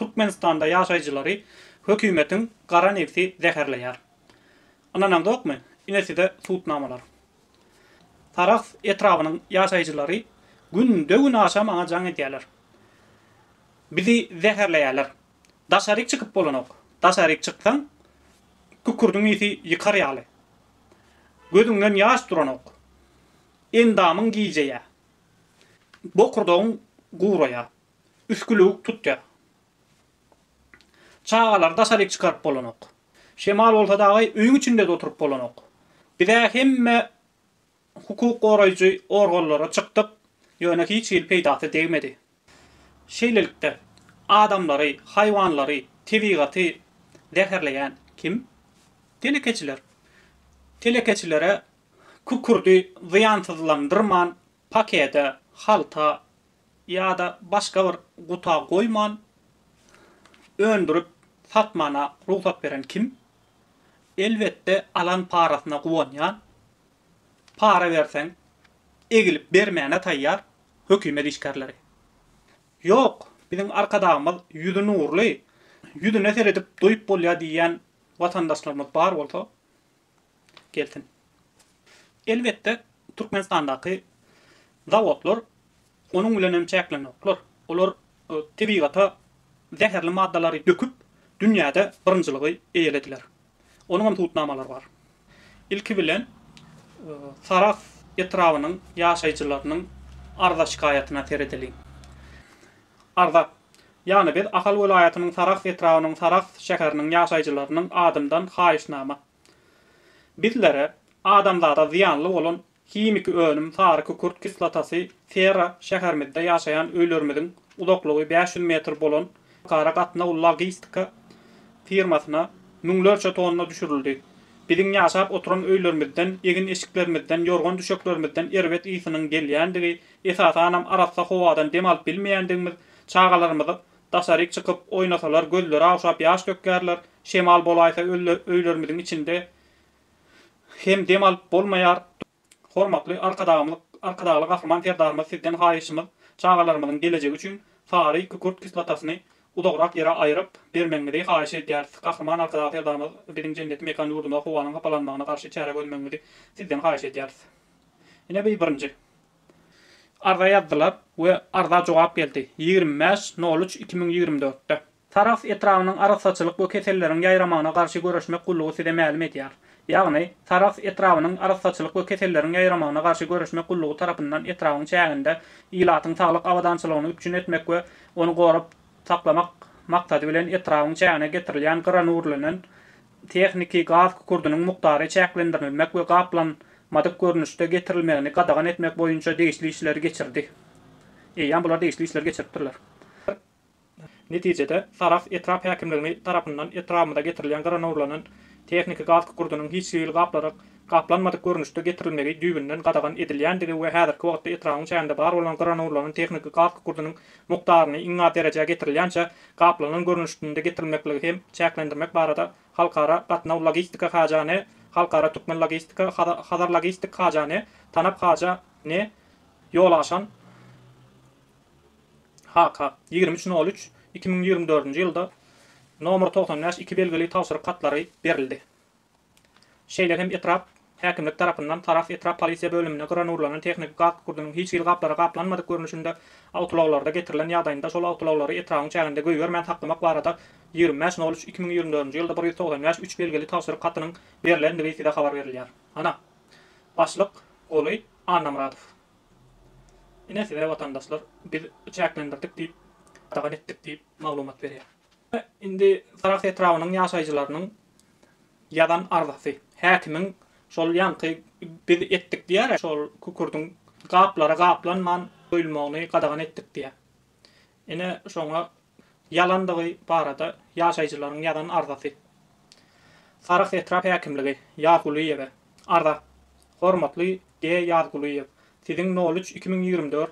Türkmenistanda ýaşaýjylary hökümetin gara nefsi zäherleýär. Ananan dokmy? Ineside suutnamalar. Taraq etrawynyň ýaşaýjylary gün aşam aňa jaň edýärler. Bizi zäherleýärler. Daşaryk çykyp bolanok. Daşaryk çyksaň kükürdiň isi ýykar ýaly. Gözüňden ýaş duranok. Endamyň giýjeýär. Bokurdoň guraýar. Üskülük tutýar. Çağalar daşaryk çykaryp bolanok. Şemal bolsa dagı öýüň içinde de oturup bolanok. Bize hemme hukuk goraýjy organlara çykdyk. Ýöne hiç il peýdasy degmedi. Şeýlelikde adamlary, haýwanlary, tebigaty zäherleýän kim? Telekeçiler. Telekeçilere kükürdi ziyansızlandırman, pakete, halta ýa-da başga bir guta goýman öndürüp satmana ruhsat beren kim? Elbette alan parasyna guwanýan. Para berseň egilip bermäne taýýar hökümet işgärleri. Yok, bizim arkadağımız yüzü nurlu, yüzüne seyredip doyup bolýar diýen vatandaşlarymız bar bolsa gelsin. Elbette Türkmenistandaky zawodlar onun bilen hem çäklenoklar. Olar tebigata zäherli maddalary döküp dünýäde birinçiligi eýelediler. Onuň hem tutnamalar bar. İlki bilen Saraf etrawynyň ýaşaýjylarynyň arza şikayatyna seredilýär. Arza, ýani bir Ahal welaýatynyň Saraf etrawynyň Saraf şäheriniň ýaşaýjylarynyň adamdan haýyşnama. Bizlere adamzada ziyanly bolan kimik önüm sary kükürt kislotasy Sera şäherimizde ýaşaýan öýlerimiziň uzaklygy 500 metr bolan kara gatna logistika firmasyna müňlerçe tonna düşürildi. Bizim ýaşap oturan öýlerimizden, egin eşiklerimizden, yorgan düşeklerimizden erbet ýysynyň gelýändigi, esasanam arassa howadan dem alyp bilmeýändigimiz, çağalarymyzy daşaryk çykyp oýnasalar gözleri awşap ýaş dökýärler. Şemal bolaýsa öýlerimiziň içinde hem dem alyp bolmaýar. Hormatly arkadaşlyk gahryman ferdarymyz sizden haýyşymyz çağalarymyzyň gelejegi üçin sary kükürt kislotasyny uzakrak yere aýryp bermeňizi haýyş edýäris. Gahryman arkadaşlyk ferdarymyz biziň jenneti mekan ýurduna howanyň gapalanmagyna garşy çäre görmeňizi sizden haýyş edýäris. Ine birinji arza ýazdylar we arza jogap geldi. 25.03.2024-de. Taraf etrawynyň arsaçylyk we keselleriň ýaýramagyna garşy görüşmek gullugy size ma'lum edýär. Ýagny taraf etrawynyň arsaçylyk we keselleriň ýaýramagyna garşy görüşmek gullugy tarapyndan etrawyň çäginde ilatyň saglyk awadançylygyny üçin etmek we onu gorup saklamak maksady bilen etrawyň çägine getirilýän granurlanan texniki gaz kükürdiniň mukdary çäklendirilmek we gaplanmadyk görnüşde getirilmegini gadagan etmek boýunça degişli işler geçirdi. Ýa bular degişli işler geçiripdirler. Netijede taraf etraf häkimligini tarapyndan etramyda getirilýän granurlanan texniki gaz kükürdiniň hiç ýyl gaplanmadyk görnüşde getirilmegi düýbünden gadagan edilýändigi we häzirki wagtda etrawyň çäginde bar bolan granurlaryň texniki gaz kükürdiniň mukdaryny iňňa derejäge getirilýänçe gaplanan görnüşde getirilmekligi hem çäklendirmek barada halkara gatnaw logistika hajany, halkara türkmen logistika, hazar logistik hajany, tanap hajany ýol aşan HK 23.03.2024-nji ýylda nomer 95-2 belgili tawsyryk katlary berildi. Şeýler hem etraf häkimlik tarapyndan taraf etraf polisiýa bölümine granurlanan texnik gaz kükürdiniň hiç ýyl gaplary gaplanmadyk görnüşinde awtolawlarda getirilen ýagdaýynda şol awtolawlary etrawyň çäginde göýbermän saklamak barada 25.03.2024-nji ýylda 195-3 belgili tawsyryk katynyň berilendigi ýa-da habar berilýär. Ana başlyk Oly Annamradow. Ine size vatandaşlar biz çäklendirdik diýip dagan etdik diýip maglumat berýär. Indi taraf etrawynyň ýaşaýjylarynyň ýadan arzasy häkimiň şol ýanky biz etdik diýär, şol kükürdiň gaplary gaplanman öýülmegini gadagan etdik diýär. Ine şoňa yalandygy barada ýaşaýjylaryň ýadan arzasy. Taraf etraf häkimligi Ýaguliýew. Arza hormatly D. Ýaguliýew. Siziň 03.2024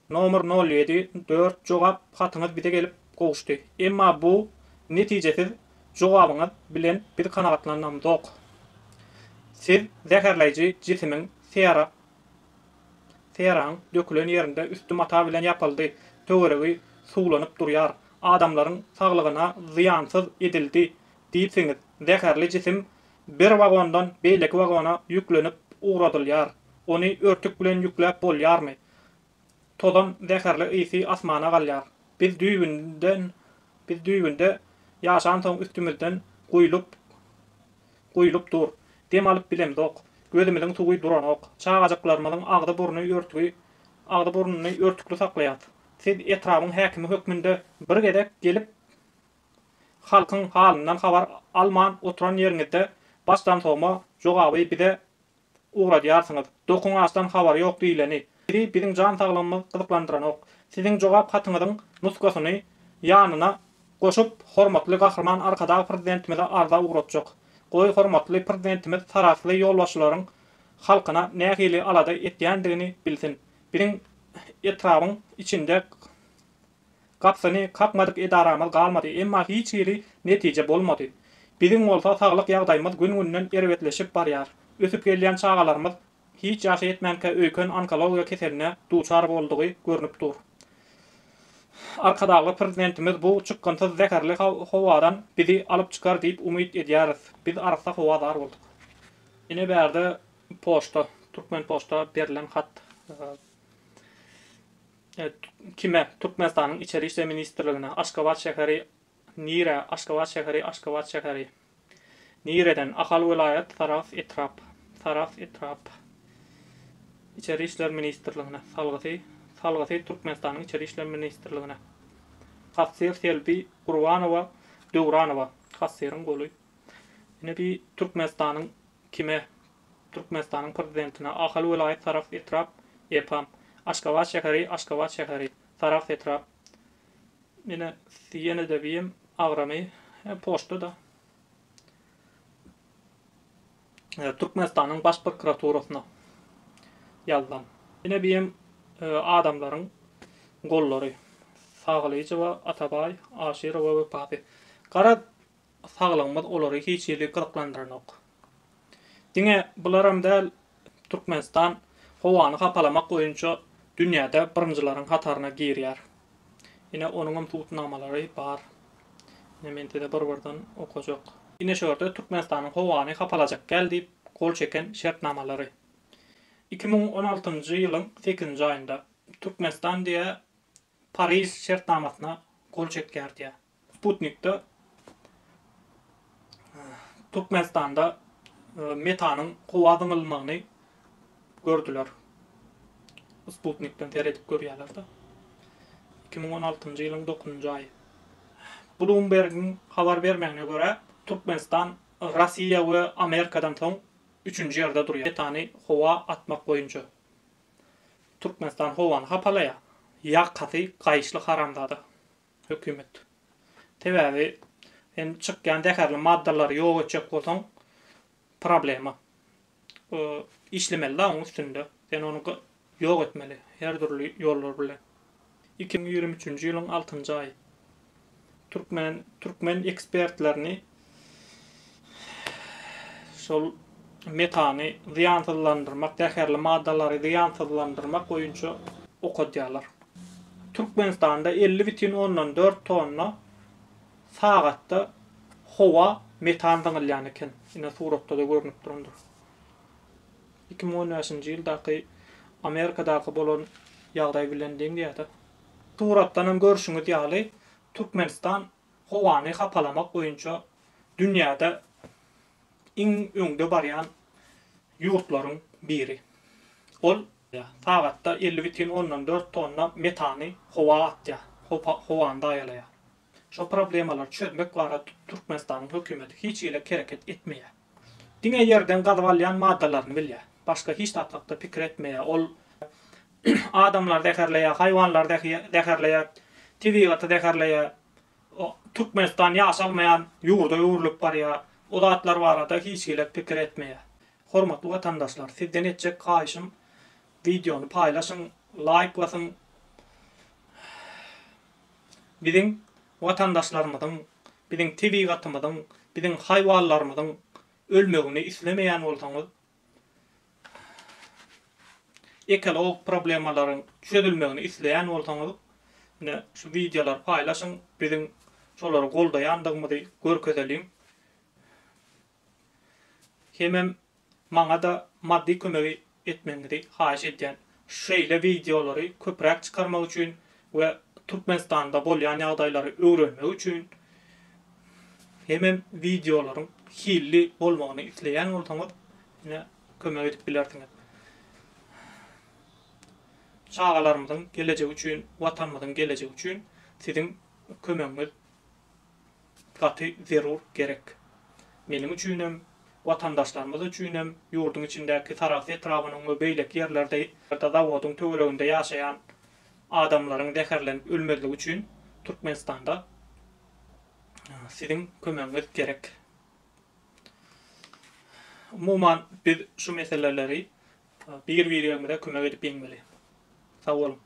nomer 07.4 jogap hatyňyz bize gelip gowuşdy. Emma bu netijesiz jogabyňyz bilen bir kanagatlanmam-dok. Siz zäherleýiji jisimiň Seraň dökülen ýerinde üstü mata bilen ýapyldy. Töweregi suwlanyp durýar. adamlaryň saglygyna ziýansyz edildi diýipsiňiz. Zäherli jisim bir wagondan beýleki wagona ýüklenip uğradylýar. Ony örtük bilen ýükläp bolýarmy? Tozan zäherli ysy asmana galýar. Biz düýbünde ýaşan soň üstümizden guýulup dur. Dem alyp bilemzok. Gözümiziň suwy duranok. Çagajyklarymyzyň agdy burnuny örtükli saklaýar. Siz etrabyň häkimi hökmünde bir gedek gelip halkyň halyndan habar alman oturan ýeriňizde başdan sogma jogaby bize uğradýarsyňyz. Dokuňaçdan habar ýok diýileni. Biziň jan saglamymy gyzyklandyranok. Siziň jogap hatyňyzyň nuskasyny ýanyna goşup hormatly gahrman arkadaky prezidentimize arza uğratjak. Goý hormatly prezidentimiz taraply ýolbaşçylaryň halkyna nähili alada etýändigini bilsin. Biziň etrabyň içinde gapsyny kapmadyk edaramyz galmady, emma hiç biri netije bolmady. Biziň bolsa saglyk ýagdaýymyz gün-günden erwetleşip barýar. Ösüp gelýän çagalarymyz hiç ýaşy etmänkä öýkön onkologiýa keseline duçar boldugy görnüp dur. Arkadaky prezidentimiz bu çykgynsyz zäherli howadan bizi alyp çykar diýip umyt edýäris. Biz arsa howadar boldyk. Ine bärde poçta, Türkmen poçta berilen hat kime? Türkmenistanyň içeri işler ministrligine, Aşgabat şäheri, Aşgabat şäheri. Nireden Ahal vilayet taraf etrap. İçeri işler ministrligine salgysy Türkmenistanyň içeri işler ministrligine. Hassir Selbi Gurwanowa, Döwranowa, hassiriň goly. Ine bir Türkmenistanyň kime? Türkmenistanyň prezidentine Ahal vilayet taraf etrap epam. Aşgabat şäheri, taraf etrap. Ine ýene de biýem agramy poçta da. Türkmenistanyň baş prokuraturasyna ýazdan. Ine biýem adamlaryň gollary Saglyjywa, Atabay, Aşyrowa we Papi. Gara saglymyz olary hiç ýerli gyzyklandyranok. Diňe bularam däl Türkmenistan howany hapalamak boýunça dünýäde birinjilaryň hataryna girýär. Ine onuň tutnamalary bar. Nemente de bir-birden okajak. Ine şörde Türkmenistanyň howany hapalajak geldi kol çeken şertnamalary. 2016-njy ýylyň 8-nji aýynda Türkmenistan diýe Paris şertnamasyna kol çekýärdi. Sputnikde Türkmenistanda metanyň howa dıňylmagyny gördüler. Sputnikden teredip görýärler da. 2016-njy ýylyň 9-njy aýy. Bloomberg'in habar bermegine göre Türkmenistan Russiýa we Amerikadan soň 3-nji ýerde durýar. Metany howa atmak boýunça. Türkmenistan howany hapalaýar. Ýakasy gaýşly haramdady. Hökümet. Täbäbi en çykýan zäherli maddalary ýok etjek bolsaň problema. İşlemeli da onuň üstünde. Sen onu ýok etmeli. Her türlü ýollar bilen. 2023-nji ýylyň 6-njy aý. Türkmen ekspertlerini şol metany ziýansızlandyrmak, zäherli maddalary ziýansızlandyrmak boýunça okadýarlar. Türkmenistanda 50,4 tonna sagatda howa metan dıňylýan eken. Ine suratda da görnüp durundur. 2013-nji ýyldaky Amerikadaky bolan ýagdaý bilen deňdiýär. Suratdan hem görüşüňiz ýaly Türkmenistan howany hapalamak boýunça dünýäde iň öňde barýan ýurtlaryň biri. Ol sagatda 50,4 tonna metany howa atýar. Howanda aýalaýar. Şo problemalar çözmek barada Türkmenistanyň hökümeti hiç ýere kereket etmeýär. Diňe ýerden gazyp alýan maddalaryny bilýär. Başga hiç tatlykda pikir etmeýär. Ol adamlar zäherleýär, haýwanlar zäherleýär, tabiaty zäherleýär. Türkmenistan ýaşalmaýan ýurda ýurulup barýar. O zatlar barada hiç ýere pikir etmeýär. Hormatly watandaşlar, sizden etjek gaýşym videonu paylaşın, like basın. Biziň watandaşlarymyzyň, biziň tabiatymyzyň, biziň haýwanlarymyzyň ölmegini islemeýän bolsaňyz, ekologik problemalaryň çözülmegini isleýän bolsaňyz, ne şu videolar paylaşın, bizim şolary goldaýandygymyzy görkezelim. Hemem maňa da maddi kömegi etmeňizi haýyş edýän şeýle videolary köpräk çykarmak üçin we Türkmenistanda bolýan ýagdaýlary öwrenmek üçin hemem videolaryň hilli bolmagyny isleýän bolsaňyz ine kömek edip bilersiňiz. Çağalarymyzyň gelejegi üçin, watanymyzyň gelejegi üçin siziň kömegiňiz gaty zerur gerek. Meniň üçinem, watandaşlarymyz üçinem, ýurdun içindäki tarapy etrafynyň we beýlek ýerlerde zawodyň töwereginde ýaşaýan adamlaryň deherlenip ölmezligi üçin Türkmenistanda siziň kömegiňiz gerek. Umuman biz şu meseleleri bir videomda kömek edip ýeňmeli. Sag bolun.